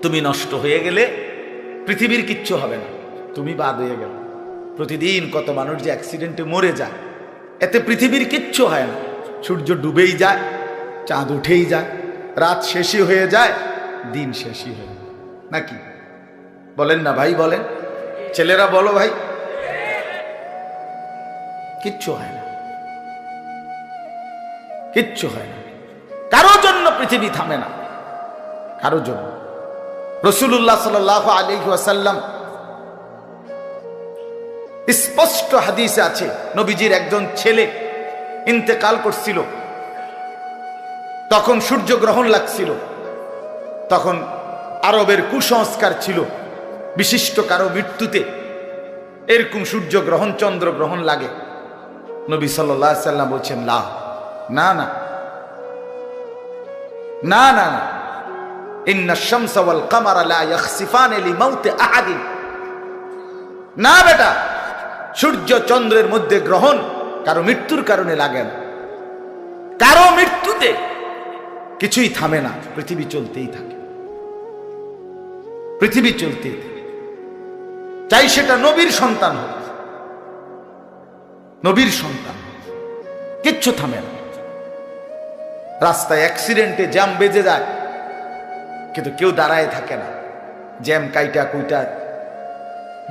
তুমি নষ্ট হয়ে গেলে পৃথিবীর কিচ্ছু হবে না, তুমি বাদ হয়ে গেল। প্রতিদিন কত মানুষ যে অ্যাক্সিডেন্টে মরে যায়, এতে পৃথিবীর কিচ্ছু হয় না। সূর্য ডুবেই যায়, চাঁদ উঠেই যায়, রাত শেষই হয়ে যায়, দিন শেষই হয়ে যায়, নাকি বলেন না ভাই? বলেন ছেলেরা, বলো ভাই, কিচ্ছু হয় না, কিচ্ছু হয় না। কারো জন্য পৃথিবী থামে না, কারো জন্য। রাসূলুল্লাহ সাল্লাল্লাহু আলাইহি ওয়াসাল্লাম স্পষ্ট হাদিসে আছে, নবীজির একজন ছেলে ইন্তেকাল করছিল, তখন সূর্যগ্রহণ লাগছিল। তখন আরবের কুসংস্কার ছিল, বিশিষ্ট কারো মৃত্যুতে এরকম সূর্যগ্রহণ চন্দ্রগ্রহণ লাগে। নবী সাল্লাল্লাহু আলাইহি ওয়াসাল্লাম বলছেন, না না না না না না, ইন্না শামসা ওয়াল কামারা লা ইয়াখসিফান লিমাউতি আহাদিন। না বেটা, সূর্য চন্দ্রের মধ্যে গ্রহণ কারো মৃত্যুর কারণে লাগে না, কারো মৃত্যুতে কিছুই থামে না, পৃথিবী চলতেই থাকে, পৃথিবী চলতেই থাকে। চাই সেটা নবীর সন্তান হোক, নবীর সন্তান, কিচ্ছু থামে না। রাস্তায় অ্যাক্সিডেন্টে জ্যাম বেজে যায়, কিন্তু কেউ দাঁড়ায় থাকে না। জ্যাম কাইটা কুইটা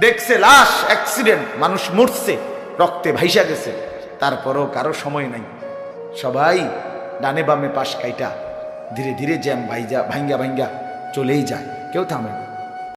দেখছে, লাশ, অ্যাক্সিডেন্ট, মানুষ মরছে, রক্তে ভাইসা গেছে, তারপরও কারো সময় নাই। সবাই ডানে বামে পাশ কাইটা ধীরে ধীরে জ্যাম ভাইঙ্গা ভাইঙ্গা চলেই যায়, কেউ থামে না।